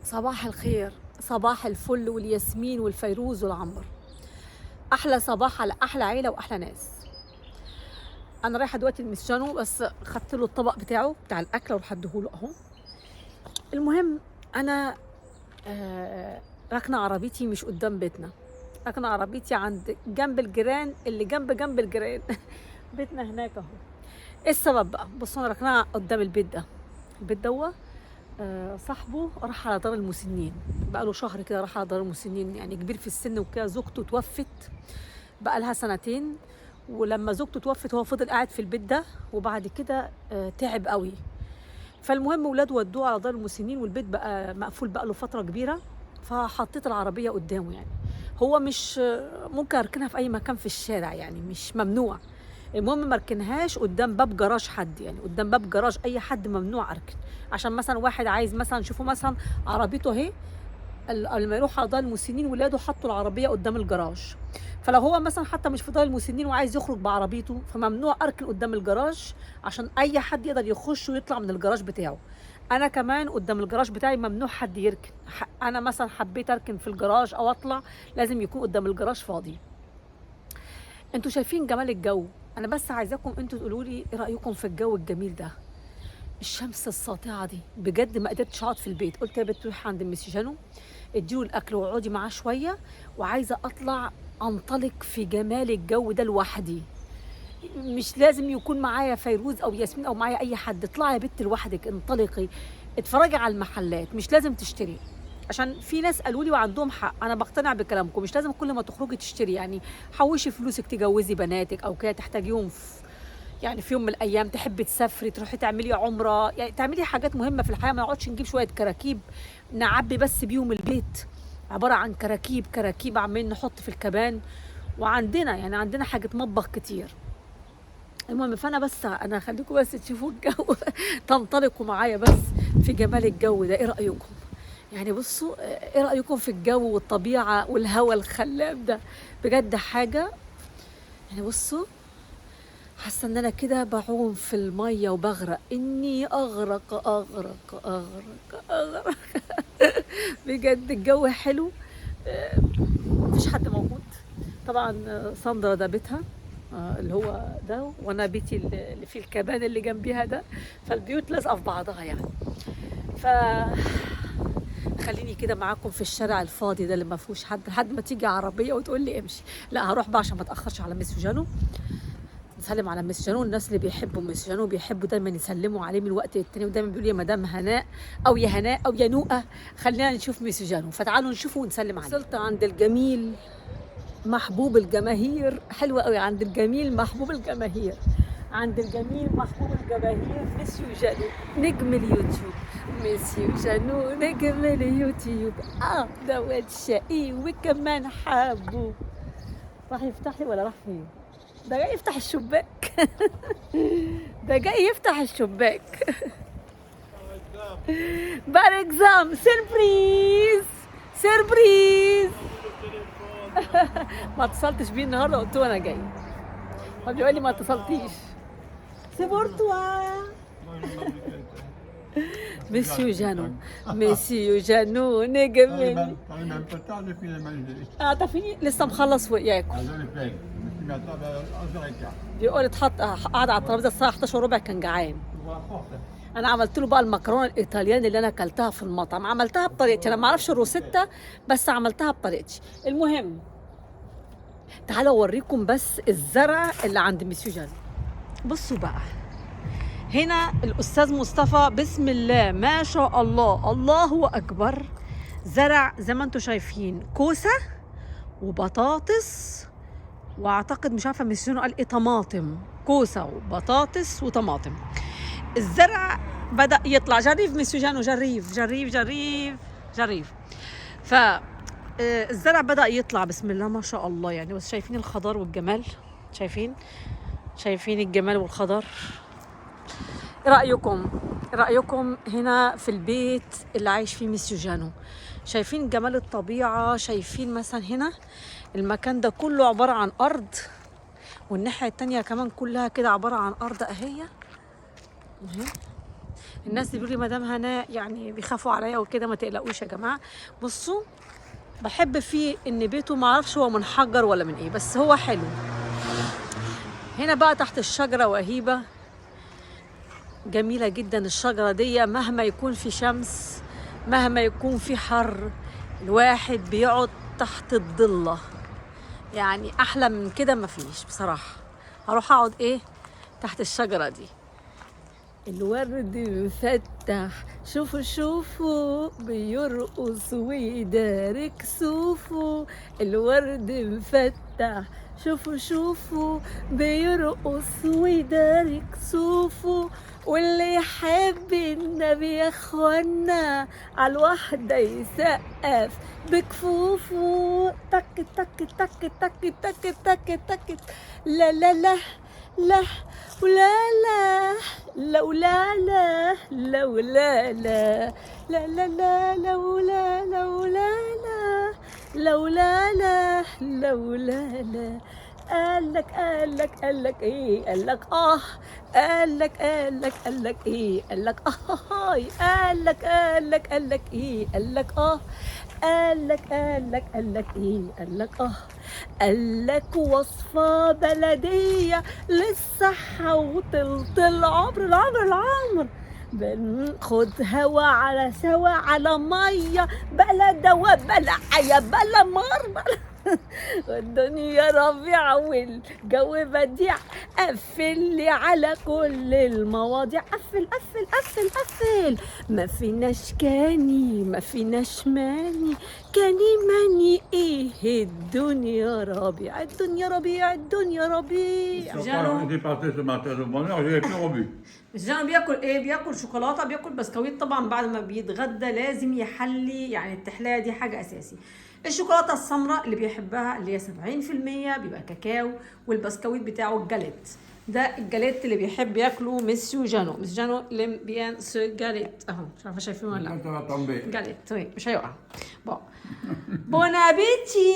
صباح الخير، صباح الفل والياسمين والفيروز والعنبر. احلى صباح على احلى عيله واحلى ناس. انا رايحه دلوقتي المسجانو، بس خدت له الطبق بتاعه بتاع الاكل وراح اديهوله اهو. المهم انا راكنه عربيتي مش قدام بيتنا، راكنه عربيتي عند جنب الجيران اللي جنب الجيران. بيتنا هناك اهو. ايه السبب بقى؟ بصوا، انا راكنه قدام البيت ده. البيت دوت صاحبه راح على دار المسنين، بقى له شهر كده راح على دار المسنين، يعني كبير في السن وكده. زوجته توفت بقى لها سنتين، ولما زوجته توفت هو فضل قاعد في البيت ده، وبعد كده تعب قوي. فالمهم ولاده ودوه على دار المسنين، والبيت بقى مقفول بقى له فتره كبيره. فحطيت العربيه قدامه، يعني هو مش ممكن اركنها في اي مكان في الشارع، يعني مش ممنوع. المهم ما اركنهاش قدام باب جراج حد، يعني قدام باب جراج اي حد ممنوع اركن. عشان مثلا واحد عايز مثلا شوفوا مثلا عربيته اهي، لما يروح على دار المسنين ولاده حطوا العربيه قدام الجراج. فلو هو مثلا حتى مش في دار المسنين وعايز يخرج بعربيته، فممنوع اركن قدام الجراج عشان اي حد يقدر يخش ويطلع من الجراج بتاعه. انا كمان قدام الجراج بتاعي ممنوع حد يركن. انا مثلا حبيت اركن في الجراج او اطلع، لازم يكون قدام الجراج فاضي. انتوا شايفين جمال الجو؟ انا بس عايزاكم انتوا تقولوا لي ايه رايكم في الجو الجميل ده. الشمس الساطعه دي بجد ما قدرتش اقعد في البيت، قلت يا بنت روحي عند ميسي جانو اديله الاكل واقعدي معاه شويه، وعايزه اطلع انطلق في جمال الجو ده لوحدي. مش لازم يكون معايا فيروز او ياسمين او معايا اي حد. اطلعي يا بنت لوحدك، انطلقي، اتفرجي على المحلات، مش لازم تشتري. عشان في ناس قالوا لي وعندهم حق، انا بقتنع بكلامكم، مش لازم كل ما تخرجي تشتري. يعني حوشي فلوسك تجوزي بناتك او كده تحتاجيهم يعني في يوم من الايام تحبي تسافري، تروحي تعملي عمره، يعني تعملي حاجات مهمه في الحياه. ما نقعدش نجيب شويه كراكيب نعبي بس بيهم البيت، عباره عن كراكيب كراكيب عمالين نحط في الكبان. وعندنا يعني عندنا حاجه مطبخ كتير. المهم فانا بس انا هخليكم بس تشوفوا الجو. تنطلقوا معايا بس في جمال الجو ده. ايه رايكم؟ يعني بصوا، ايه رايكم في الجو والطبيعه والهواء الخلاب ده؟ بجد حاجه. يعني بصوا، حاسه ان انا كده بعوم في الميه وبغرق، اني اغرق اغرق اغرق اغرق. بجد الجو حلو. مفيش حد موجود طبعا. ساندرا ده بيتها اللي هو ده، وانا بيتي اللي فيه الكبان اللي جنبيها ده. فالبيوت لازقه في بعضها يعني. ف خليني كده معاكم في الشارع الفاضي ده اللي ما فيهوش حد، لحد ما تيجي عربيه وتقول لي امشي. لا هروح بقى عشان ما اتاخرش على ميس جانو. نسلم على ميس جانو. الناس اللي بيحبوا ميس جانو بيحبوا دايما يسلموا عليه من وقت للتاني، ودايما بيقولوا يا مدام هناء او يا هناء او يا نوءه. خلينا نشوف ميس جانو، فتعالوا نشوفه ونسلم عليه. وصلت عند الجميل محبوب الجماهير. حلوة قوي، عند الجميل محبوب الجماهير. عند الجميل محبوب الجماهير ميسيو جانو نجم اليوتيوب. ميسيو جانو نجم اليوتيوب. ده واد شقي وكمان حابه. راح يفتح لي ولا راح فين؟ ده جاي يفتح الشباك. ده جاي يفتح الشباك. باركزام سيربريز سيربريز. ما اتصلتش بيه النهارده، قلت له انا جاي. هو بيقول لي ما اتصلتيش. سيبورتوا. مسيو جانو. مسيو جانو نجم. تعرفيني لسه مخلص وياكل. بيقول قعد على الترابيزه الساعه 11 وربع، كان جعان. انا عملت له بقى المكرونه الايطالياني اللي انا اكلتها في المطعم، عملتها بطريقتي. انا ما اعرفش الروسيتا، بس عملتها بطريقتي. المهم تعالوا اوريكم بس الزرع اللي عند مسيو جانو. بصوا بقى، هنا الاستاذ مصطفى بسم الله ما شاء الله الله اكبر. زرع زي ما انتم شايفين كوسه وبطاطس، واعتقد مش عارفه مسيو قال ايه، طماطم. كوسه وبطاطس وطماطم. الزرع بدأ يطلع. جريف مسيو جانو، جريف جريف جريف جريف. ف الزرع بدأ يطلع بسم الله ما شاء الله يعني. بس شايفين الخضار والجمال؟ شايفين الجمال والخضار؟ ايه رأيكم؟ ايه رأيكم هنا في البيت اللي عايش فيه مسيو جانو؟ شايفين جمال الطبيعة؟ شايفين مثلا هنا المكان ده كله عبارة عن أرض، والناحية التانية كمان كلها كده عبارة عن أرض أهي. الناس اللي بيقولوا لي مدام هناء يعني بيخافوا عليا وكده، ما تقلقوش يا جماعه. بصوا بحب فيه ان بيته ما اعرفش هو من حجر ولا من ايه، بس هو حلو. هنا بقى تحت الشجره وهيبه جميله جدا. الشجره دي مهما يكون في شمس، مهما يكون في حر، الواحد بيقعد تحت الضله. يعني احلى من كده مفيش بصراحه. هروح اقعد ايه تحت الشجره دي. الورد مفتح، شوفوا شوفوا بيرقص ويدار كسوفه. الورد مفتح، شوفوا شوفوا بيرقص ويدار كسوفه. واللي يحب النبي يا اخوانا عالواحدة يسقف بكفوفه. تك تك تك تك تك تك تك. لا لا لا لا ولا لا لولا لا لولا لا لا لا لا لولا لولا لا لولا لا لولا لا. قالك ايه قالك قالك ايه قالك هاي قالك ايه قالك قالك ايه قالك قالك وصفة بلدية للصحة وطلة العمر بناخد هوا على سوا على مية بلا دوا بلا حياة بلا مر بلا الدنيا ربيع والجو بديع. قفل لي على كل المواضيع. قفل. ما فيناش كاني ما فيناش ماني كاني ماني ايه الدنيا ربيع الدنيا ربيع. Quand j'ai passé ce matin de bonheur, j'avais plus rebu. جان بياكل ايه؟ بياكل شوكولاته، بياكل بسكويت. طبعا بعد ما بيتغدى لازم يحلي، يعني التحليه دي حاجه اساسي. الشوكولاته السمراء اللي بيحبها اللي هي 70% بيبقى كاكاو، والبسكويت بتاعه الجاليت. ده الجاليت اللي بيحب ياكله مسيو جانو. مس جانو لم بيان سو جاليت اهو، مش عارفه شايفين ولا لا؟ Quand ça va tomber. جاليت طيب مش هيقع. بون ابيتي.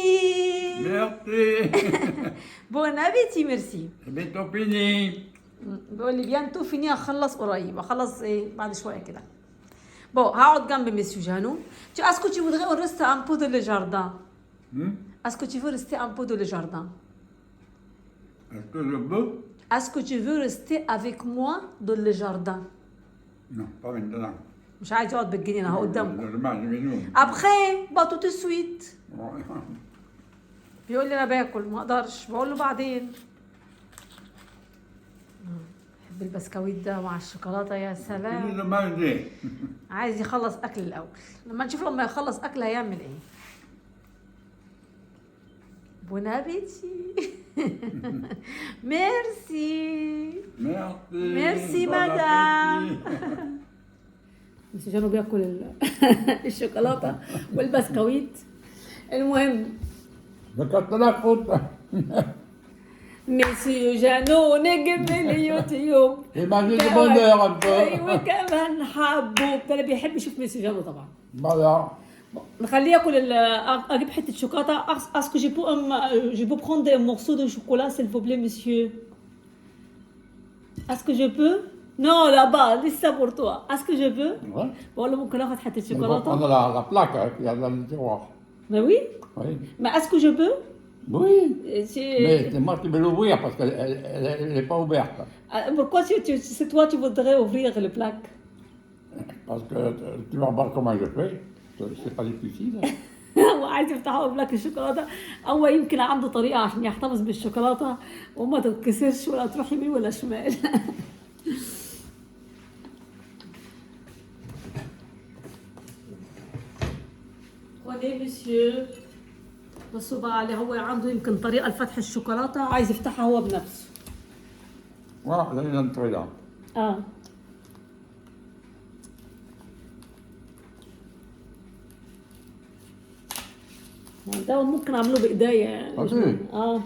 Merci. بون ابيتي ميرسي. Bientôt fini. بيقول لي بيانتو فيني، اخلص قريب، اخلص ايه بعد شويه كده. هقعد جنب مسيو جانو. Est-ce que tu voudrais rester un peu dans le jardin? Est-ce que tu veux rester un peu dans le jardin? Est-ce que je peux? Est-ce que tu veux rester avec moi dans le jardin? Non, pas maintenant. مش عايز يقعد بالجنينه اهو قدامكم. Je mange mes Après, bah tout de suite. بيقول لي انا باكل ما اقدرش، بقول له بعدين. بحب البسكويت ده مع الشوكولاته يا سلام. Je mange. عايز يخلص اكل الاول، لما نشوف لما يخلص اكل هيعمل ايه. بون ابيتي. ميرسي. ميرسي مدام. بس جانو بياكل الشوكولاته والبسكويت. المهم ذكرت لك خطة. مسيو جانو نجم اليوتيوب. Imagine du bonheur un peu. ايوه كمان حبوب. ده اللي بيحب يشوف مسيو جانو طبعا. Voilà. نخليه ياكل اجيب حته شوكولاته. اسكو جي بو prendre un morceau de chocolat s'il vous plaît monsieur. Est-ce que je peux? Non là-bas لسه pour toi. Est-ce que je peux? Ouais. بقول له ممكن اخد حته On va شوكولاته. prendre la plaque qu'il y a dans le tiroir. Mais oui. Oui. Mais est-ce que je peux? Oui. C'est- Mais c'est moi qui vais l'ouvrir parce qu'elle n'est pas ouverte. Pourquoi c'est toi tu voudrais ouvrir le plaque? Parce que tu vas voir comment je fais. C'est pas difficile. هو عايز يفتحوا بلاك الشوكولاته. هو يمكن عنده طريقه عشان يحتفظ بالشوكولاته وما تتكسرش ولا تروح يمين ولا شمال. خدي مسيو. بصوا بقى عليه، هو عنده يمكن طريقه لفتح الشوكولاته عايز يفتحها هو بنفسه. Voilà, vous allez l'entrer là. اه ده ممكن اعمله بايديا يعني. اه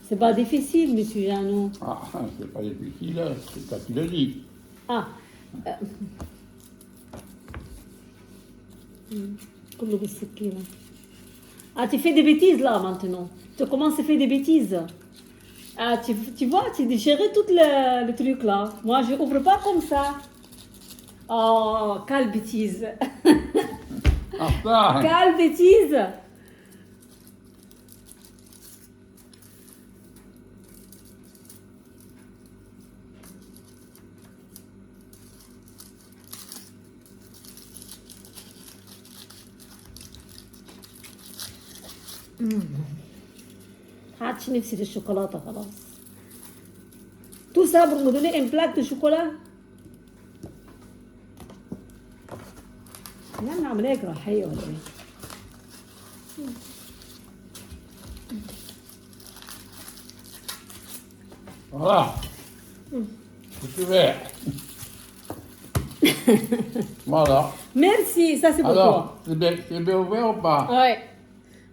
c'est pas difficile monsieur Jano. Ah, c'est pas difficile, c'est toi qui le dis. اه كله بالسكينة. Ah tu fais des bêtises là maintenant. Tu commences à faire des bêtises. Ah, tu vois, tu déchirais tout le truc là. Moi, je ouvre pas comme ça. Oh, quelle bêtise. Ah, ça. Quelle bêtise. هاتش نفسي في الشوكولاتة خلاص. Tout ça pour me donner une plaque de chocolat. يعني نعمل هيك راحية ولا ايه؟ Voilà. C'est ouvert. Voilà. Merci, ça c'est pour toi. Alors, c'est bien ouvert ou pas? Ouais.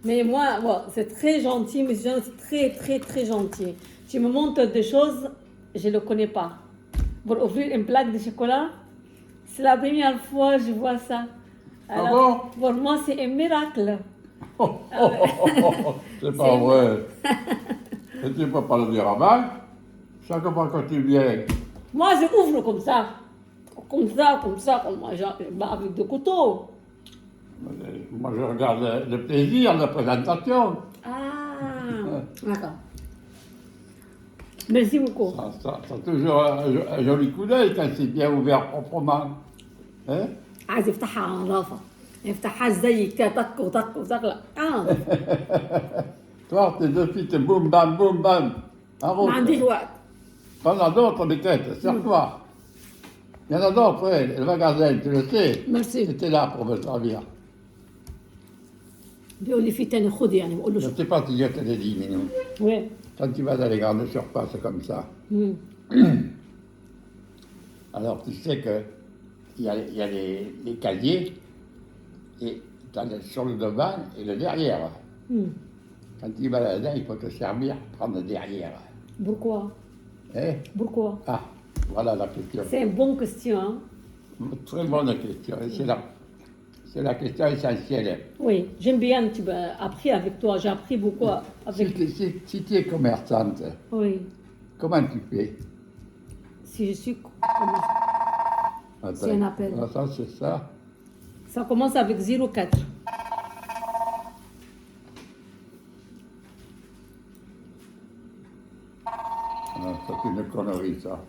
Mais moi, bon, c'est très gentil, monsieur Jean, c'est très, très, très gentil. Tu me montres des choses, je ne le connais pas. Pour ouvrir une plaque de chocolat, c'est la première fois que je vois ça. Bon? Pour moi, c'est un miracle. C'est pas vrai. Et tu peux pas le dire avant. Chaque fois que tu viens, Moi, je ouvre comme ça. Comme ça, comme moi, avec des couteaux. moi je regarde le plaisir, la présentation. Ah, d'accord. Merci beaucoup. Ça a toujours un joli coup d'œil quand c'est bien ouvert proprement. Hein? عايز يفتحها على نظافة. يفتحها زي كده طق وطق وطق. Toi, t'es de suite boum bam, boum bam. En route. ما عنديش وقت. T'en as d'autres des têtes, serre-toi. Il y en a d'autres, ouais, le magasin, tu le sais. Merci. C'était là pour me servir. بيقول لي في تاني خد يعني بقول له Je ne شو. sais pas si je te l'ai dit, mais non. وين؟ Quand tu vas dans les grandes surfaces comme ça, alors tu sais qu'il y a les casiers, et tu as sur le devant et le derrière. Quand tu vas là-dedans, il faut te servir, prendre le derrière. Pourquoi? Hein? Pourquoi? Ah, voilà la question. C'est une bonne question. Hein? Très bonne question. Et c'est la question essentielle. Oui, j'aime bien. Tu m'as appris avec toi. J'ai appris beaucoup avec. Si tu es commerçante, Oui. comment tu fais? Si je suis. Attends, C'est un appel. Ah, ça, c'est ça. Ça commence avec 04. Ah, c'est une connerie, ça.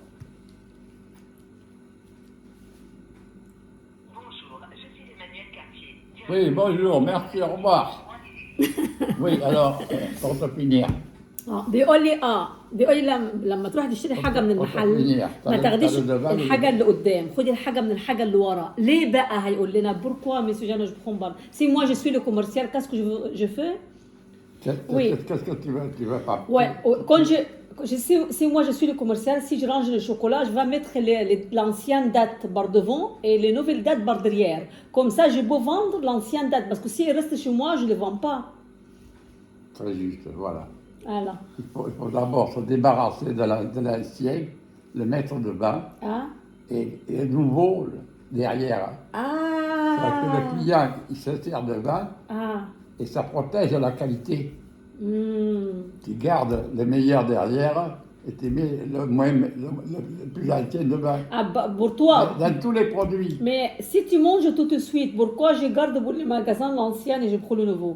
Bonjour, je suis Emmanuel Cartier. Oui, bonjour, merci, au revoir. Oui, alors, pour te finir. بيقول لي بيقول لي لما تروح تشتري حاجه من المحل ما تاخديش الحاجه اللي قدام، خدي الحاجه من الحاجه اللي ورا. ليه بقى هيقول لنا بوركوا ميسيو جانا جو بخون بار سي موا جو سوي لو كوميرسيال كاسكو جو في Oui. Qu'est-ce que tu veux pas? Ouais, quand si moi je suis le commercial, si je range le chocolat, je vais mettre l'ancienne date par devant et les nouvelles dates par derrière. Comme ça, je peux vendre l'ancienne date parce que s'il reste chez moi, je ne le vends pas. Très juste, voilà. Voilà. Il faut d'abord se débarrasser de l'ancien, le mettre devant Hein? et le nouveau derrière. Parce que le Ah. client, il se sert devant Ah. et ça protège la qualité. Hmm. Tu gardes le meilleur derrière et tu mets le plus ancien devant. Ah, pour toi. Dans tous les produits. Mais si tu manges tout de suite, pourquoi je garde pour les magasins l'ancien et je prends le nouveau?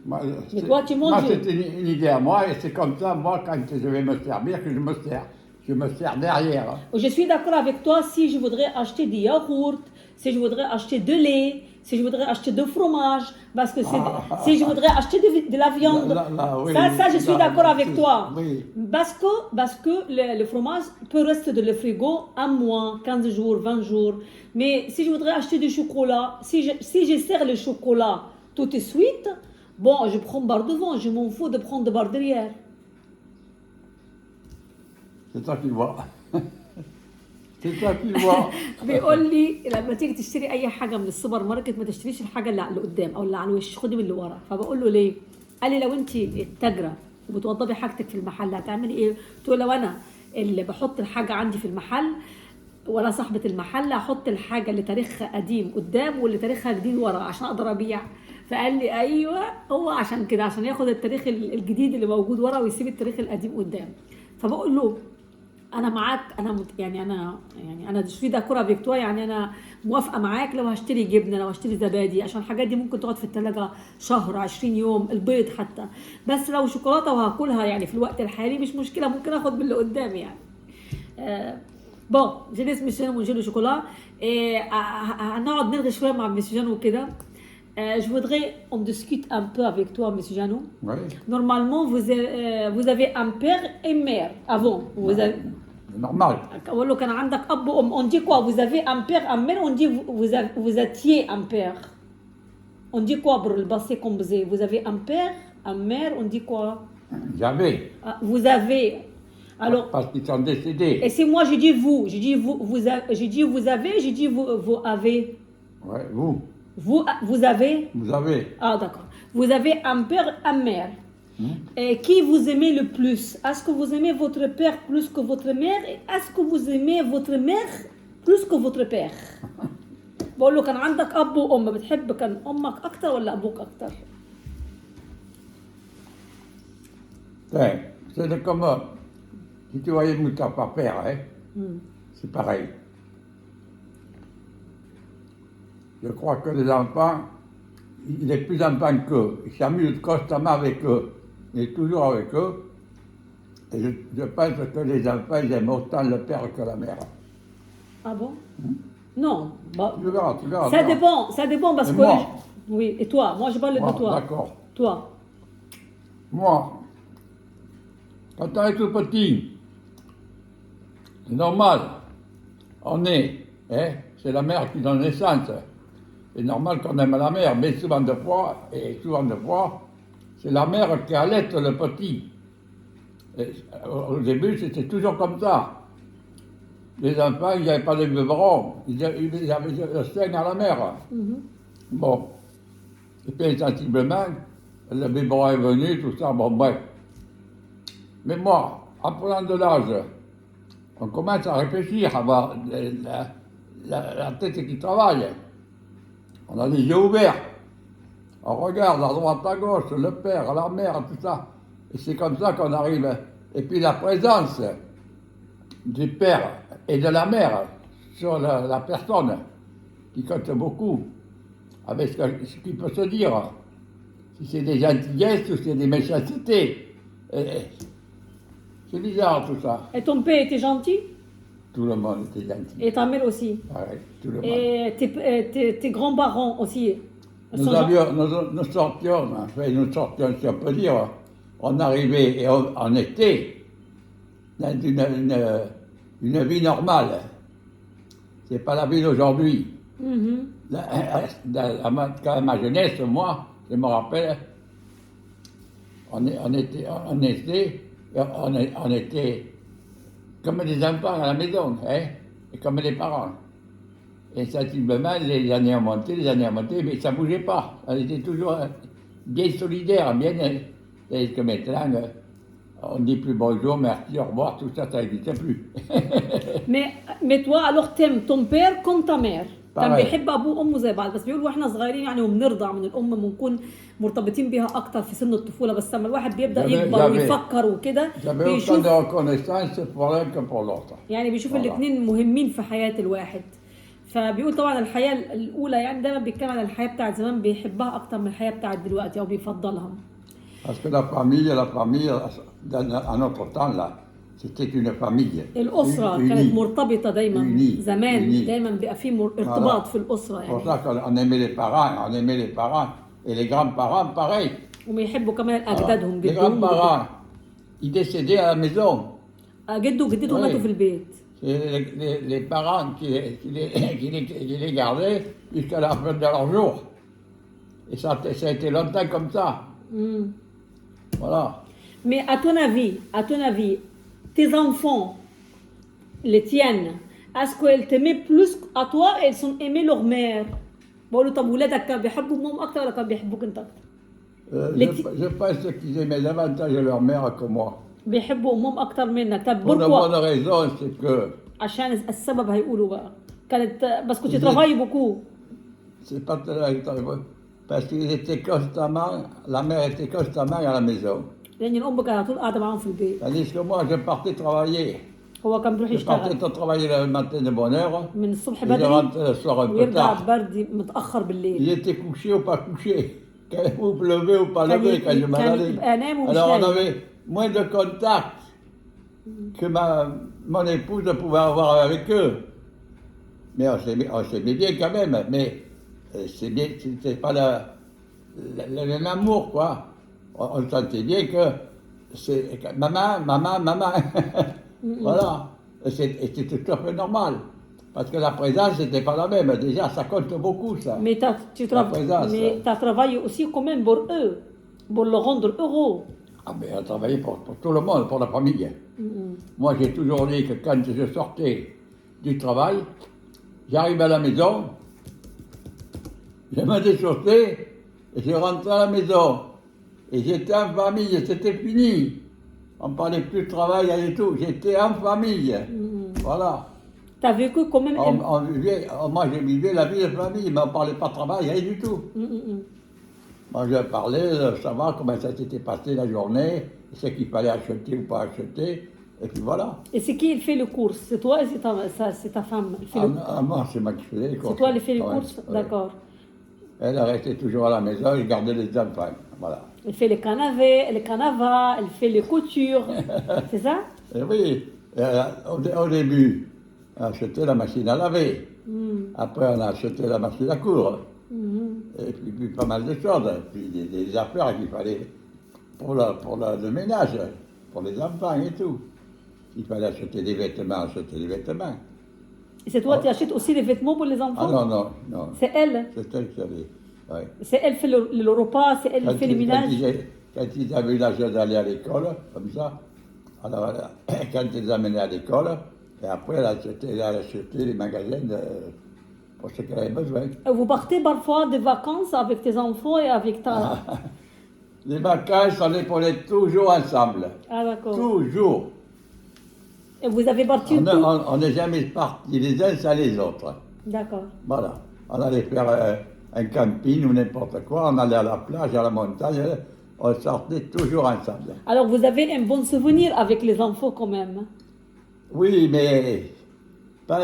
Moi, Mais toi, tu manges. Moi, c'est une idée à moi et c'est comme ça, moi, quand je vais me servir, que je me sers. Je me sers derrière. Je suis d'accord avec toi si je voudrais acheter des yaourts, si je voudrais acheter de lait, si je voudrais acheter de fromage, parce que si je voudrais acheter de la viande. Oui, ça, je suis d'accord avec toi. Oui. Parce que le fromage peut rester dans le frigo un mois, 15 jours, 20 jours. Mais si je voudrais acheter du chocolat, si je sers le chocolat tout de suite, bon, je prends barre devant, je m'en fous de prendre barre derrière. C'est toi qui vois. C'est toi qui vois. بيقول لي لما تيجي تشتري اي حاجه من السوبر ماركت ما تشتريش الحاجه اللي قدام او اللي على الوش، خدي من اللي ورا. فبقول له ليه؟ قال لي لو انت التاجره وبتوضبي حاجتك في المحل هتعملي ايه؟ قلت له لو انا اللي بحط الحاجه عندي في المحل وانا صاحبه المحل هحط الحاجه اللي تاريخها قديم قدام واللي تاريخها جديد ورا عشان اقدر ابيع. فقال لي ايوه، هو عشان كده، عشان ياخد التاريخ الجديد اللي موجود ورا ويسيب التاريخ القديم قدام. فبقول له انا معاك، يعني انا شو داكورا فيكتوا، يعني انا موافقه معاك لو هشتري جبنه، لو هشتري زبادي، عشان الحاجات دي ممكن تقعد في الثلاجه شهر 20 يوم، البيض حتى. بس لو شوكولاته وهاكلها يعني في الوقت الحالي مش مشكله، ممكن اخد من اللي قدامي يعني. بون جي ليس مسيو جانو ونجيب له شوكولا. هنقعد نلغي شويه مع مسيو جانو وكده. Je voudrais on discute un peu avec toi, Monsieur Janou. Oui. Normalement, vous avez un père et une mère avant. Vous avez... Normal. أقول له كان عندك أب وأم. On dit quoi? Vous avez un père, un mère. On dit vous étiez un père. On dit quoi pour le passé composé? Vous avez un père, une mère. On dit quoi? J'avais. Vous avez. Alors. Parce qu'ils sont décédés. Et si moi je dis vous, je dis je dis vous avez, je dis vous avez. Ouais, vous. Vous avez. Vous avez. Ah d'accord. Vous avez un père, une mère. Et qui vous aimez le plus? Est-ce que vous aimez votre père plus que votre mère? Et est-ce que vous aimez votre mère plus que votre père? بقول له كان عندك أب وأم، بتحب كان أمك أكتر ولا أبوك أكتر؟ C'est comme si tu voyais Moussa par père, hein, c'est pareil. Je crois que les enfants, il est plus enfant qu'eux. Il s'amuse constamment avec eux. Il est toujours avec eux. Et je pense que les enfants, ils aiment autant le père que la mère. Ah bon? Non. Bah, Tu verras, tu verras. Ça dépend parce Et que... moi? Oui, et toi? Moi, je parle de toi. D'accord. Toi? Moi, quand on est tout petit, c'est normal. On est, hein, c'est la mère qui donne naissance. C'est normal qu'on aime la mère, mais souvent de fois, c'est la mère qui allait le petit. Et au début, c'était toujours comme ça. Les enfants, ils n'avaient pas de biberon, ils avaient le sein à la mère. Bon. Et puis, sensiblement, le biberon est venu, tout ça, bon, bref. Mais moi, en prenant de l'âge, on commence à réfléchir, à avoir la tête qui travaille. On a les yeux ouverts. On regarde à droite, à gauche, le père, la mère, tout ça. Et c'est comme ça qu'on arrive. Et puis la présence du père et de la mère sur la personne, qui compte beaucoup, avec ce qu'il peut se dire. Si c'est des gentillesses ou c'est des méchancetés. C'est bizarre tout ça. Et ton père était gentil? Tout le monde était gentil. Et ta mère aussi? Ouais, tout le monde. Et tes grands-parents aussi? Nous sortions, si on peut dire, on arrivait et on était dans une vie normale. C'est pas la vie d'aujourd'hui. Dans ma jeunesse, moi, je me rappelle, on était comme des enfants à la maison, hein, et comme des parents. Et sensiblement, les années ont monté, mais ça ne bougeait pas. On était toujours bien solidaires, bien. Et que maintenant, on ne dit plus bonjour, merci, au revoir, tout ça, ça n'existe plus. mais toi, alors t'aimes ton père comme ta mère. كان Pareil. بيحب ابوه وامه زي بعض، بس بيقولوا واحنا صغيرين يعني وبنرضع من الام بنكون مرتبطين بيها اكتر في سن الطفوله، بس لما الواحد بيبدا يكبر ويفكر وكده J'avais autant بيشوف de reconnaissance pour l'un que pour l'autre. يعني بيشوف Voilà. الاثنين مهمين في حياه الواحد. فبيقول طبعا الحياه الاولى يعني دايما بيتكلم عن الحياه بتاعت زمان بيحبها اكتر من الحياه بتاعت دلوقتي او بيفضلها. Parce que la famille, à notre temps, là, c'était une famille. الاسره unie. كانت مرتبطه دايما unie. زمان unie. دايما بيبقى في ارتباط في الاسره C'est pour يعني. ça qu'on aimait les parents, et les grands-parents, pareil. وبيحبوا كمان Voilà. اجدادهم Les جدهم grands-parents, ils décédaient à la maison. جده وجدته Oui. ماتوا في البيت. C'est les parents qui les gardaient jusqu'à la fin de leur jour. Et ça a été longtemps comme ça. Voilà. Mais à ton avis, tes enfants, les tiennes, est-ce qu'elles t'aimaient plus à toi et elles sont aimées leur mère? بقول له طب ولادك كانوا بيحبوا امهم اكتر ولا كانوا بيحبوك انت اكتر؟ Je pense qu'ils aimaient davantage leur mère que moi. بيحبوا امهم اكتر منك. طب Pour une bonne بوركوا؟ raison, c'est que عشان السبب هيقولوا بقى كانت بس كنت ترافاي بوكو. c'est pas parce qu'il était constamment, la mère était constamment à la maison. لان الام كانت على طول قاعده معاهم في البيت. Tandis que moi, je partais travailler. هو كان بيروح Je partais يشتغل travailler le matin de bonne heure. من الصبح Et je بدري rentrais le soir un peu ويرجع tard. بردي متاخر Il بالليل. était couché ou pas couché. Ou levé ou pas كان levé quand je m'en كان allais. يبقى نام ومش Alors on نايم. avait moins de contact que mon épouse pouvait avoir avec eux. Mais on s'aimait bien quand même. Mais c'était pas le même amour, quoi. On sentait bien que c'est maman. Voilà. Et c'était tout à fait normal. Parce que la présence n'était pas la même. Déjà, ça compte beaucoup, ça. Mais La présence. t'as travaillé aussi quand même pour eux, pour le rendre heureux. Ah, mais on travaillait pour tout le monde, pour la famille. Moi, j'ai toujours dit que quand je sortais du travail, j'arrivais à la maison, je me déchaussais et je rentrais à la maison. Et j'étais en famille, c'était fini. On ne parlait plus de travail et tout. J'étais en famille. Voilà. T'as vécu quand même. Moi, je vivais la vie de famille, mais on ne parlait pas de travail, rien du tout. Moi, je parlais de savoir comment ça s'était passé la journée, ce qu'il fallait acheter ou pas acheter, et puis voilà. Et c'est qui il fait le course? C'est toi et c'est ta femme? Elle fait Moi, c'est moi qui faisais les courses. C'est toi qui fais les Ouais, courses? ouais. D'accord. Elle restait toujours à la maison, elle gardait les enfants. Voilà. Elle fait les canavas, elle fait les coutures. C'est ça? Et oui, au début, on a acheté la machine à laver. Après, on a acheté la machine à coudre. Et puis pas mal de choses. Puis des affaires qu'il fallait pour le ménage, pour les enfants et tout. Il fallait acheter des vêtements, Et c'est toi qui achètes aussi les vêtements pour les enfants? Ah non. C'est elle? C'est elle qui avait. Ouais. C'est elle qui fait le repas, c'est elle qui fait le ménage? Quand ils avaient l'âge d'aller à l'école, comme ça, alors quand ils les amenaient à l'école, et après elle achetait les magasins pour ce qu'elle avait besoin. Vous partez parfois des vacances avec tes enfants et avec ta... Les vacances, on les prenait toujours ensemble. Ah d'accord. Toujours. Et vous avez parti On n'est jamais partis les uns sans les autres. D'accord. Voilà. On allait faire un camping ou n'importe quoi, on allait à la plage, à la montagne, on sortait toujours ensemble. Alors vous avez un bon souvenir avec les enfants quand même? Oui, mais pas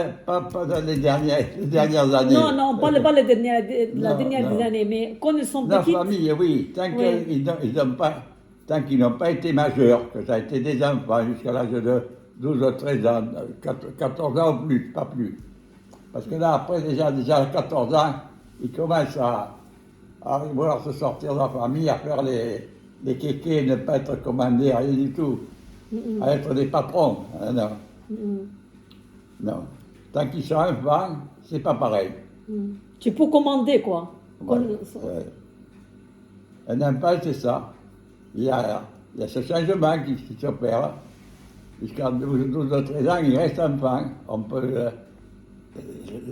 dans les dernières années. Non, pas les dernières années, mais quand ils sont La petits... famille, oui, tant qu'ils n'ont pas été majeurs, que ça a été des enfants jusqu'à l'âge de 12 ou 13 ans, 14 ans ou plus, pas plus. Parce que là, après, déjà à 14 ans, ils commencent à vouloir se sortir de la famille, à faire les kékés, ne pas être commandés, rien du tout. À être des patrons. Non. Non. Tant qu'ils sont enfants, c'est pas pareil. Tu peux commander quoi. Ouais. Un enfant, c'est ça. Il y a ce changement qui s'opère. Jusqu'à 12 ou 13 ans, il reste enfant. On peut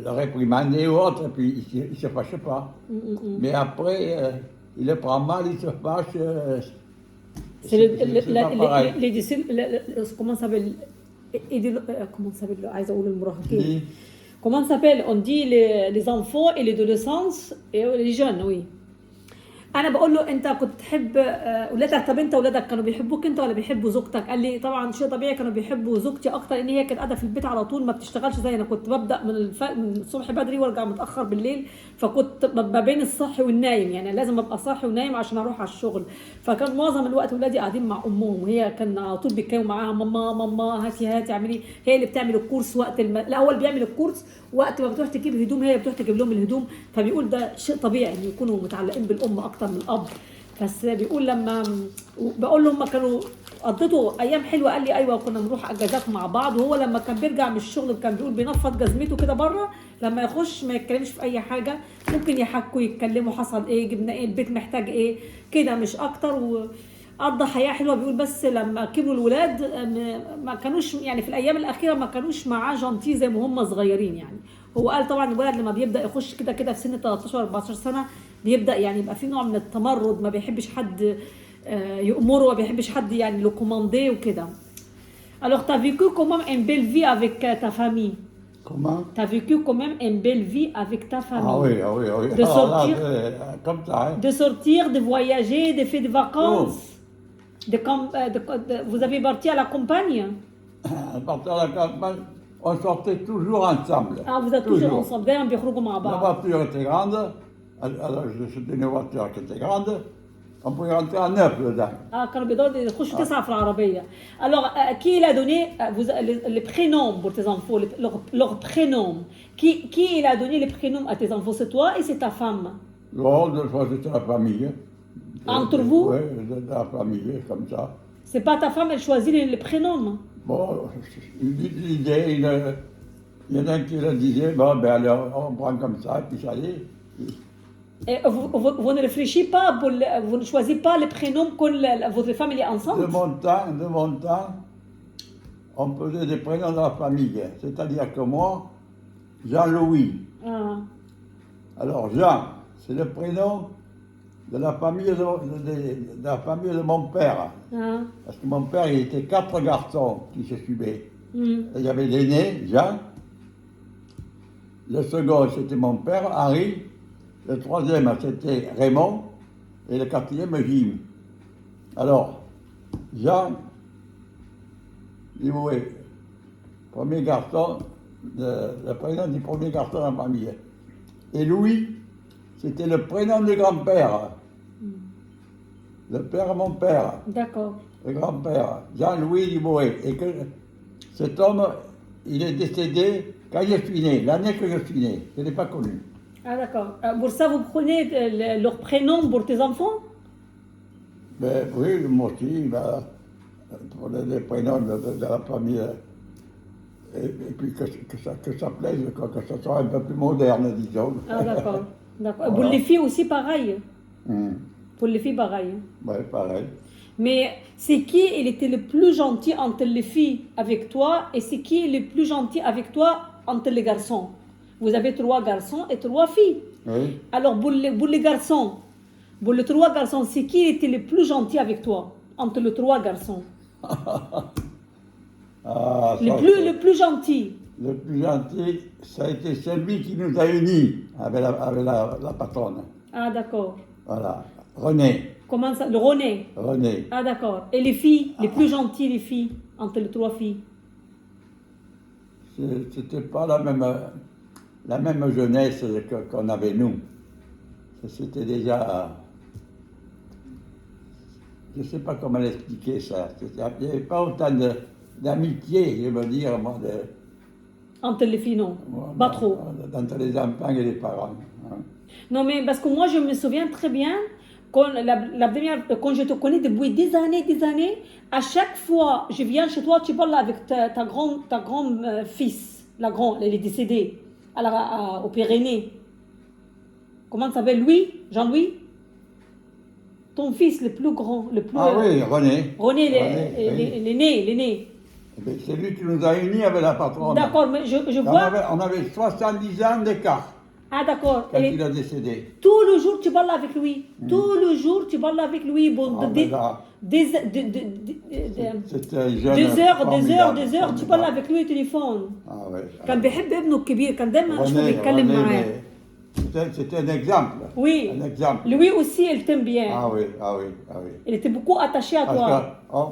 le réprimander ou autre, et puis il ne se fâche pas. Mais après, il le prend mal, il se fâche. C'est comment ça s'appelle? Comment ça s'appelle? On dit les enfants et l'adolescence et les jeunes, oui. انا بقول له انت كنت تحب اولادك، طب انت اولادك كانوا بيحبوك انت ولا بيحبوا زوجتك؟ قال لي طبعا شيء طبيعي كانوا بيحبوا زوجتي اكتر، ان هي كانت قاعده في البيت على طول ما بتشتغلش زي انا. كنت ببدا من الصبح بدري وارجع متاخر بالليل، فكنت ما بين الصاحي والنايم، يعني لازم ابقى صاحي ونايم عشان اروح على الشغل. فكان معظم الوقت اولادي قاعدين مع امهم، وهي كان على طول بيتكلموا معاها ماما هاتي اعملي. هي اللي بتعمل الكورس وقت لا هو اللي بيعمل الكورس وقت ما بتروح تجيب هدوم، هي بتروح تجيب لهم الهدوم. فبيقول ده شيء طبيعي ان يكونوا متعلقين بالام اكتر من الاب. بس بيقول لما بقول له هم كانوا قضيتوا ايام حلوه، قال لي ايوه كنا بنروح اجازات مع بعض. وهو لما كان بيرجع من الشغل كان بيقول بينفض جزمته كده بره، لما يخش ما يتكلمش في اي حاجه، ممكن يحكوا يتكلموا حصل ايه جبنا ايه البيت محتاج ايه كده مش اكتر. وقضى حياه حلوه. بيقول بس لما كبروا الولاد ما كانوش يعني في الايام الاخيره ما كانوش معاه جانتي زي ما هم صغيرين. يعني هو قال طبعا الولد لما بيبدا يخش كده في سن 13 14 سنه بيبدا يعني يبقى في نوع من التمرد، ما بيحبش حد يأمره، ما بيحبش حد يعني لو كوماندي وكده. Alors t'as vécu comment une belle vie avec ta famille? Comment? Tu as vécu quand même une belle vie avec ta famille. Ah oui, ah oui, ah oui. De Alors là, sortir. comme ça, hein. De sortir, de voyager, de faire des vacances. Vous avez parti à la campagne. À partir de la campagne, on sortait toujours ensemble. Ah, vous êtes toujours ensemble. دايما بيخرجوا مع La بعض. voiture était grande, alors c'était une voiture qui était grande, on pouvait rentrer à 9 dedans. كانوا بيقدروا يخشوا 9 في العربية. Alors, qui il a donné les prénoms pour tes enfants, leurs prénoms? Qui il a donné les prénoms à tes enfants? C'est toi et c'est ta femme. Non, des fois c'était la famille. Entre vous? Oui, la famille, comme ça. C'est pas ta femme, elle choisit les prénoms. Bon, l'idée, il y en a qui le disaient, bon, ben alors, on prend comme ça, puis ça y est. Et vous ne réfléchissez pas, vous ne choisissez pas les prénoms quand votre femme est enceinte? De mon temps, on faisait des prénoms de la famille. C'est-à-dire que moi, Jean-Louis. Ah, Alors Jean, c'est le prénom de la famille de la famille de mon père. ah, Parce que mon père, il était 4 garçons qui se suivaient. hmm. Il y avait l'aîné, Jean. Le second, c'était mon père, Henri. Le troisième, c'était Raymond. Et le quatrième, Jim. Alors, Jean, oui, premier garçon, le prénom du premier garçon de la famille. Et Louis, c'était le prénom du grand-père. Le père de mon père, D'accord. le grand-père, Jean-Louis Dubouré. Et que cet homme, il est décédé quand je suis né, l'année que je suis né. Je ne l'ai pas connu. Ah, d'accord. Pour ça, vous prenez leurs prénoms pour tes enfants? Mais oui, moi aussi, pour les prénoms de la famille. Et puis que ça plaise, que ça soit un peu plus moderne, disons. Ah, d'accord. D'accord. Voilà. Pour les filles aussi, pareil. Hum. Pour les filles, pareil. Ouais, pareil. Mais c'est qui il était le plus gentil entre les filles avec toi et c'est qui le plus gentil avec toi entre les garçons? Vous avez 3 garçons et 3 filles. Oui. Alors, pour les garçons, pour les 3 garçons, c'est qui était le plus gentil avec toi entre les 3 garçons? Ah, ça, Le plus gentil. le plus gentil, ça a été celui qui nous a unis avec la patronne. Ah, d'accord. Voilà. René. Comment ça? Le René. René. Ah, d'accord. Et les filles, les plus gentilles, les filles, entre les 3 filles? C'était pas la même jeunesse qu'on avait nous. C'était déjà. Je ne sais pas comment l'expliquer ça. Il n'y avait pas autant d'amitié, je veux dire, moi, Entre les filles, non. Pas trop. entre les enfants et les parents. Hein. Non, mais parce que moi, je me souviens très bien, quand, quand je te connais depuis des années, à chaque fois, je viens chez toi, tu parles avec ta grande fils, elle est décédée, au Pyrénées. Comment ça s'appelle? Jean-Louis? Ton fils, le plus grand, le plus... Ah oui, René. René, oui. l'aîné. Eh bien, c'est lui qui nous a unis avec la patronne. D'accord, mais je vois... On avait 70 ans d'écart Ah, d'accord. quand il a décédé. Tout le jour, tu parles avec lui. Tout le jour, tu parles avec lui. Bon, Ah, ben là, c'était un jeune des heures, tu parles avec lui au téléphone. Ah oui. كان بيحب ابنه الكبير كان دايما اشوفه بيتكلم René, معاه. c'était un exemple. Oui. Un exemple. Lui aussi, il t'aime bien. Ah oui, ah oui, ah oui. Il était beaucoup attaché à toi. Parce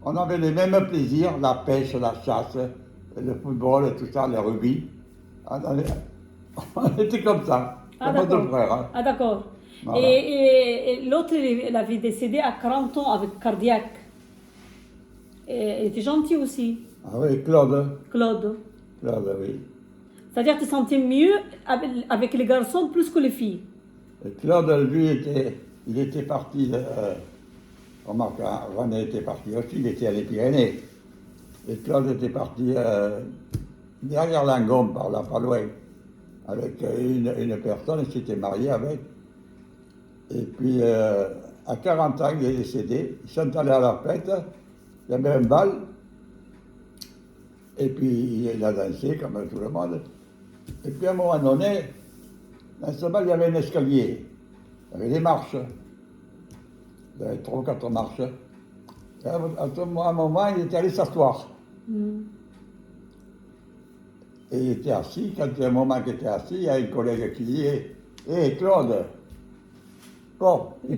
on avait les mêmes plaisirs, la pêche, la chasse, le football, tout ça, le rugby. On était comme ça, Ah, comme deux d'accord. frères. Hein. Ah, d'accord. Voilà. Et l'autre, il avait décédé à 40 ans avec cardiaque. Et il était gentil aussi, Ah oui, Claude. Claude. Claude, oui. C'est-à-dire que tu te sentais mieux avec les garçons plus que les filles. Et Claude, lui, il était parti, remarque, René était parti aussi, il était à les Pyrénées. Et Claude était parti derrière Langon, par là, pas loin, avec une personne, il s'était marié avec. Et puis, à 40 ans, il est décédé. Ils sont allés à la fête, il y avait un bal. Et puis, il a dansé comme tout le monde. Et puis, à un moment donné, dans ce bal, il y avait un escalier. Il y avait des marches. Il y avait 3 ou 4 marches. Et à un moment, il était allé s'asseoir. Et il était assis, quand il y a un moment qu'il était assis, il y a un collègue qui dit Hé Claude, bon, il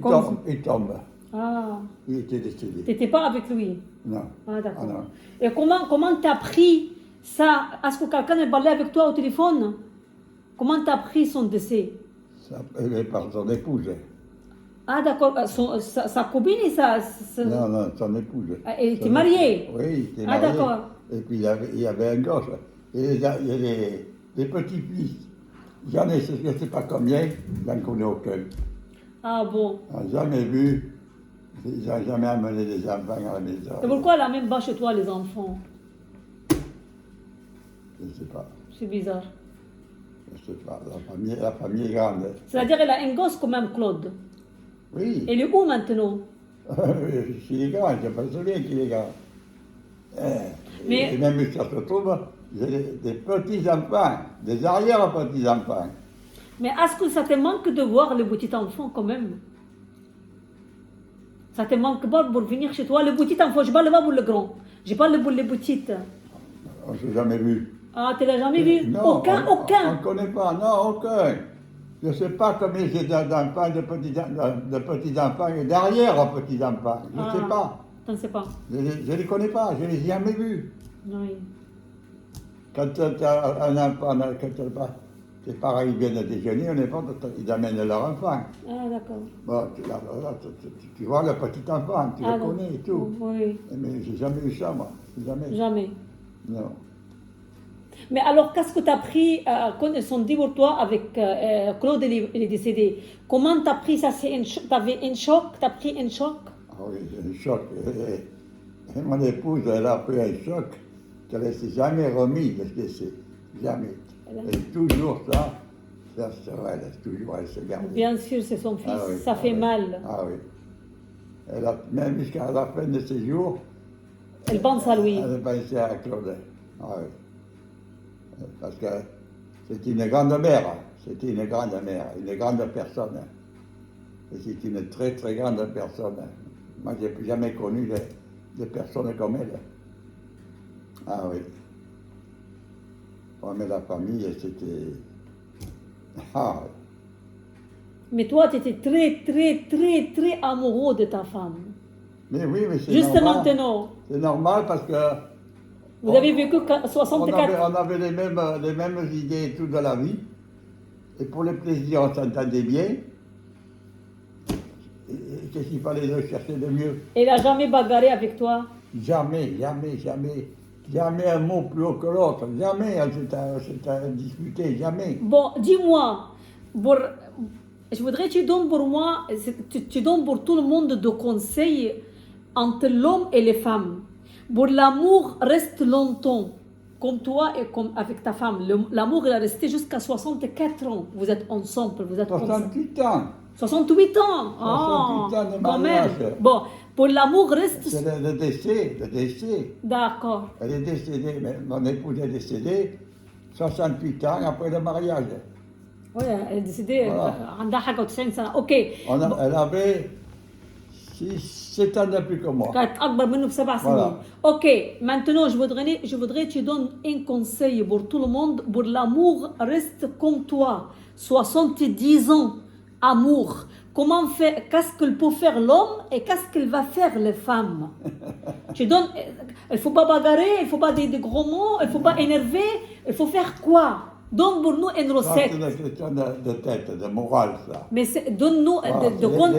tombe. Ah, Il était décédé. t'étais pas avec lui. Non. Ah, d'accord. Ah, non. Et comment t'as pris ça? Est-ce que quelqu'un a parlé avec toi au téléphone? Comment t'as pris son décès? Par son épouse. Ah, d'accord. Sa copine et Non, son épouse. Ah, elle était Son mariée? épouse. Oui, il était Ah, marié. d'accord. Et puis il y avait un gosse. Et il y a des petits-fils. J'en ai, je ne sais pas combien, j'en connais aucun. Ah bon. On n'a jamais vu, ils n'ont jamais amené des enfants à la maison. Et pourquoi elle a même pas chez toi les enfants? Je ne sais pas. C'est bizarre. Je ne sais pas. La famille est grande. C'est-à-dire elle a un gosse quand même, Claude. Oui. Elle est où maintenant? Il est grand, je ne sais pas souviens qu'il est grand. Mais- Et même si ça se trouve, j'ai des petits-enfants, des arrière-petits-enfants. Mais est-ce que ça te manque de voir les petits enfants quand même? Ça te manque pas pour venir chez toi, les petits enfants? Je parle pas pour le grand. Je parle pour les petites. On ne s'est jamais vu. Ah, tu l'as jamais vu? Non, Aucun, on aucun. ne connaît pas, non, aucun. Je ne sais pas combien j'ai d'enfants, de petits-enfants et d'arrière-petits-enfants. Je ne sais pas. Tu ne sais pas. Je ne les connais pas, je ne les ai jamais vus. Oui. Quand tu as un enfant, quand tes parents ils viennent à déjeuner, on n'est pas, ils amènent leur enfant. Ah, d'accord. Bon, tu vois le petit enfant, tu Ah, le connais et tout. Oui, Mais j'ai jamais eu ça, moi. Jamais. jamais. Non. Mais alors, qu'est-ce que tu as pris quand ils sont dit pour toi avec Claude, il est décédé? Comment tu as pris ça? Tu avais un choc? Tu as pris un choc? Ah oui, c'est un choc. Et mon épouse, elle a pris un choc qu'elle ne s'est jamais remis de ce que c'est. Jamais. Elle est toujours ça. Ça, c'est vrai, elle se garde. Bien sûr, c'est son fils. Ah oui, Ça fait oui. mal. Ah oui. Même jusqu'à la fin de ses jours, Elle pense à lui. elle pensait à Claude. Ah oui. Parce que c'est une grande mère. C'était une grande mère, une grande personne. Et c'est une très très grande personne. Moi, je n'ai jamais connu des personnes comme elle. Ah oui. Oh, mais la famille, c'était... Ah oui. Mais toi, tu étais très, très, très, très amoureux de ta femme. Mais oui, mais c'est Juste normal. maintenant. C'est normal parce que... Vous avez vécu On 64. avait les mêmes idées et tout de la vie. Et pour le plaisir, on s'entendait bien. Et qu'est-ce qu'il fallait de chercher de mieux? Elle n'a jamais bagarré avec toi. Jamais, jamais, jamais. Jamais un mot plus haut que l'autre. Jamais elle s'est disputé, jamais. Bon, dis-moi, je voudrais que tu donnes pour moi, tu donnes pour tout le monde de conseils entre l'homme et les femmes. Pour l'amour reste longtemps, comme toi et comme avec ta femme. L'amour, il a resté jusqu'à 64 ans. Vous êtes ensemble, vous êtes ensemble. 68 ans. 68 ans. 68 ans de quand mariage. même. Bon, pour l'amour reste... C'est le décès. D'accord. Elle est décédée, mais mon épouse est décédée 68 ans après le mariage. Oui, elle est décédée. Voilà. عندها حاجة 90 سنة. OK. Elle avait 7 ans de plus que moi. كانت أكبر منه ب7 سنين. Voilà. OK. Maintenant, je voudrais que tu donnes un conseil pour tout le monde. Pour l'amour, reste comme toi. 70 ans, amour. Comment faire? Qu'est-ce qu'il peut faire l'homme et qu'est-ce qu'il va faire les femmes? Tu donnes. Il ne faut pas bagarrer, il ne faut pas des gros mots, il ne faut pas énerver. Il faut faire quoi? Donne pour nous une Ça, recette. c'est une question de tête, de morale, ça. Mais donne-nous Voilà, de quoi.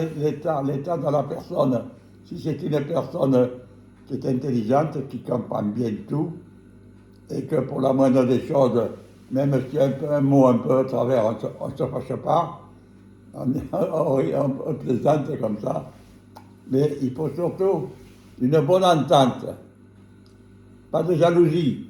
l'état de la personne. Si c'est une personne qui est intelligente, qui comprend bien tout, et que pour la moindre des choses, même s'il y a un mot un peu à travers, on ne se fâche pas, on plaisante comme ça. Mais il faut surtout une bonne entente, pas de jalousie.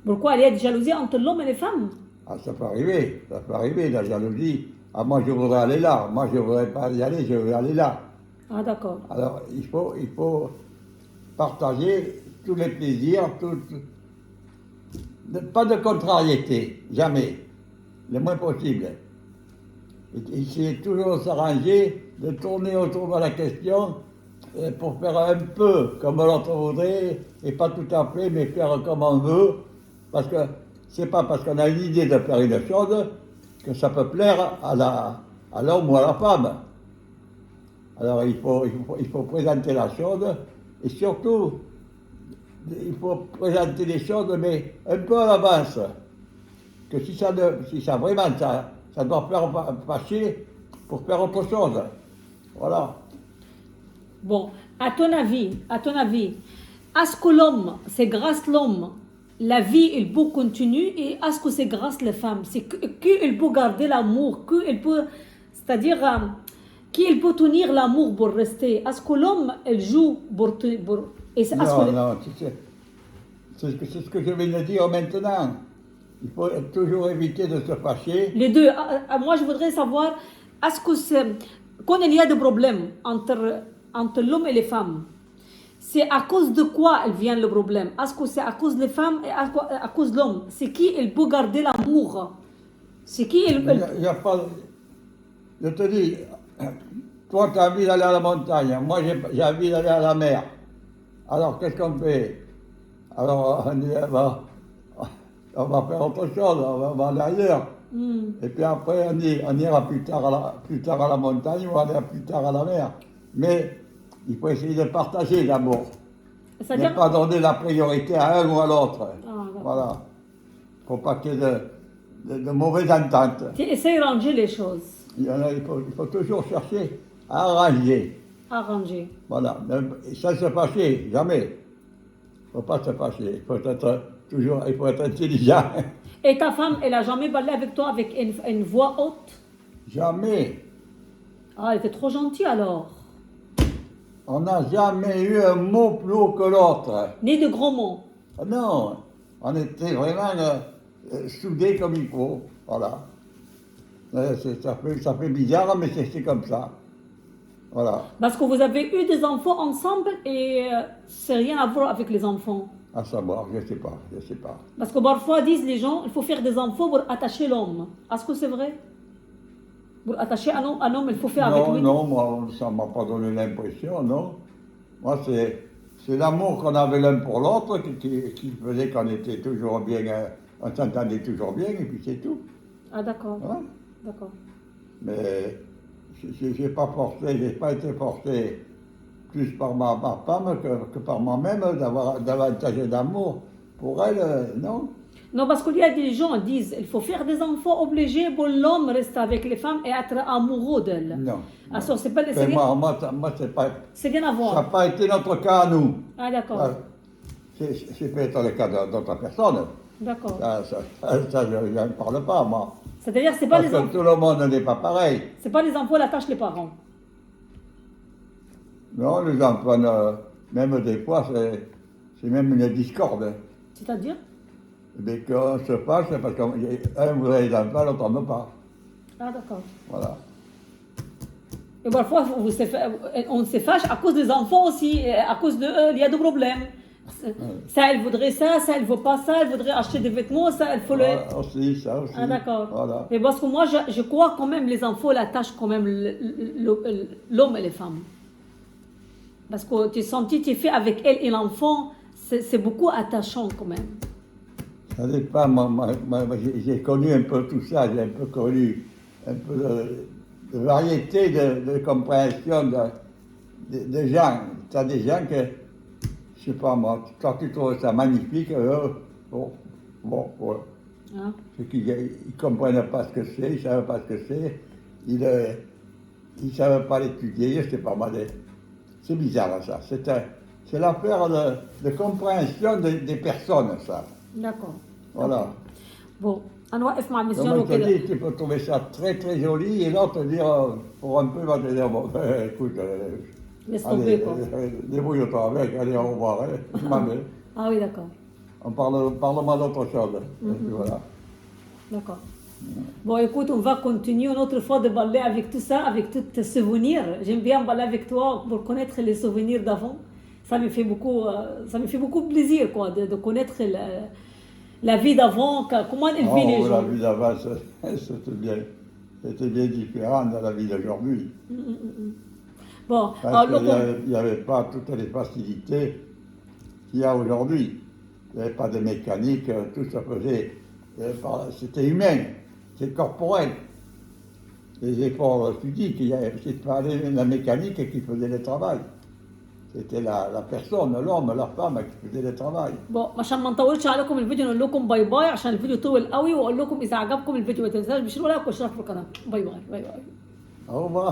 Pourquoi il y a des jalousies entre l'homme et les femmes? Ah, ça peut arriver, la jalousie. Ah, moi je voudrais aller là, moi je ne voudrais pas y aller, je veux aller là. Ah, d'accord. Alors il faut partager tous les plaisirs, pas de contrariété, jamais, le moins possible. Et essayer toujours de s'arranger, de tourner autour de la question pour faire un peu comme l'autre voudrait, et pas tout à fait, mais faire comme on veut, Parce que c'est pas parce qu'on a une idée de faire une chose que ça peut plaire à l'homme ou à la femme. Alors il faut présenter la chose et surtout, il faut présenter les choses, mais un peu à l'avance. Que si ça vraiment, ça doit faire fâcher pour faire autre chose. Voilà. Bon, à ton avis, est-ce que l'homme, c'est grâce à l'homme, la vie, il peut continuer et est-ce que c'est grâce les femmes? C'est qu'il peut garder l'amour, qu'il peut, c'est-à-dire, qu'il peut tenir l'amour pour rester. Est-ce que l'homme, il joue pour... et c'est, Non, c'est ce que je viens de dire maintenant. Il faut toujours éviter de se fâcher. Les deux. Moi, je voudrais savoir, est-ce que c'est, quand il y a des problèmes entre l'homme et les femmes, c'est à cause de quoi vient le problème? Est-ce que c'est à cause des femmes et à cause de l'homme? C'est qui il peut garder l'amour? C'est qui il... Il y a pas, je te dis, toi tu as envie d'aller à la montagne, moi j'ai envie d'aller à la mer. Alors qu'est-ce qu'on fait? Alors on dit, on va faire autre chose, on va aller ailleurs. Et puis après on ira plus tard à la montagne ou on ira plus tard à la mer. Mais il faut essayer de partager d'abord. Ne pas donner la priorité à un ou à l'autre. Voilà. Il ne faut pas qu'il y ait de mauvaises ententes. Tu essaies de ranger les choses. Il faut toujours chercher à arranger. Arranger. Voilà. Sans se fâcher, jamais. Il ne faut pas se fâcher. Il faut être intelligent. Et ta femme, elle a jamais parlé avec toi avec une voix haute? Jamais. Ah, elle était trop gentille alors. On n'a jamais eu un mot plus haut que l'autre. Ni de gros mots. Non, on était vraiment soudés comme il faut. Voilà. Ça fait bizarre, mais c'est comme ça. Voilà. Parce que vous avez eu des enfants ensemble et c'est rien à voir avec les enfants. À savoir, je sais pas. Parce que parfois disent les gens, il faut faire des enfants pour attacher l'homme. Est-ce que c'est vrai? Pour attacher un homme, il faut faire avec lui. Non, moi, ça ne m'a pas donné l'impression, non. Moi, c'est l'amour qu'on avait l'un pour l'autre qui faisait qu'on était toujours bien, on s'entendait toujours bien, et puis c'est tout. Ah, d'accord. Hein? D'accord. Mais j'ai pas été forcé plus par ma femme que par moi-même d'avoir davantage d'amour pour elle, non. Non, parce qu'il y a des gens qui disent il faut faire des enfants obligés pour l'homme rester avec les femmes et être amoureux d'elles. Non. Ah, ça, c'est pas... Moi, c'est pas... C'est rien à Ça voir. n'a pas été notre cas à nous. Ah, d'accord. C'est peut-être le cas d'autres personnes. D'accord. Ça, je n'en parle pas, moi. C'est-à-dire, c'est pas Parce les que enfants... tout le monde n'est pas pareil. C'est pas les enfants, la tâche les parents. Non, les enfants, même des fois, c'est même une discorde. C'est-à-dire? Dès qu'on se fâche, c'est parce qu'un voudrait les enfants, l'autre ne veut pas. Ah, d'accord. Voilà. Et parfois, on se fâche à cause des enfants aussi, et à cause d'eux, il y a des problèmes. Ça, elle voudrait ça, elle veut pas ça, elle voudrait acheter des vêtements, ça, elle faut le... Voilà, ça aussi. Ah, d'accord. Voilà. Mais parce que moi, je crois quand même les enfants l'attachent quand même l'homme et les femmes. Parce que tu fais avec elle et l'enfant, c'est beaucoup attachant quand même. Ça dépend, moi, j'ai connu un peu tout ça, j'ai un peu connu un peu de variété de compréhension de gens. Tu as des gens que, je sais pas moi, quand tu trouves ça magnifique, ouais. Hein? Ceux qui ne comprennent pas ce que c'est, ils ne savent pas ce que c'est, ils ne savent pas l'étudier, je sais pas moi. C'est bizarre ça, c'est l'affaire de compréhension des personnes, ça. D'accord. Voilà. Bon, هنوقف مع Donc, ميسيون moi, je te وكده. dis, tu peux trouver ça très très joli et l'autre dire, pour un peu, va te dire, bon, écoute, Laisse allez, tomber, quoi. débrouille-toi avec, allez, au revoir, je m'en vais. Ah oui, d'accord. Parle-moi d'autre chose. Et puis voilà. D'accord. Bon, écoute, on va continuer une autre fois de parler avec tout ça, avec tous tes souvenirs. J'aime bien parler avec toi pour connaître les souvenirs d'avant. Ça me fait beaucoup plaisir, quoi, de connaître la vie d'avant, comment elle vit les gens. La vie d'avant, c'était bien différent de la vie d'aujourd'hui. Bon, Parce qu'il n'y avait pas toutes les facilités qu'il y a aujourd'hui. Il n'y avait pas de mécanique, tout se faisait. C'était humain, c'est corporel. Les efforts physiques, c'était pas la mécanique qui faisait le travail. C'était la personne, l'homme, la femme qui faisait le travail. بقى عشان ما نطولش عليكم الفيديو نقول لكم باي باي عشان الفيديو طول قوي، واقول لكم اذا عجبكم الفيديو ما تنساش تشتركوا في القناه. باي باي باي باي. Au revoir.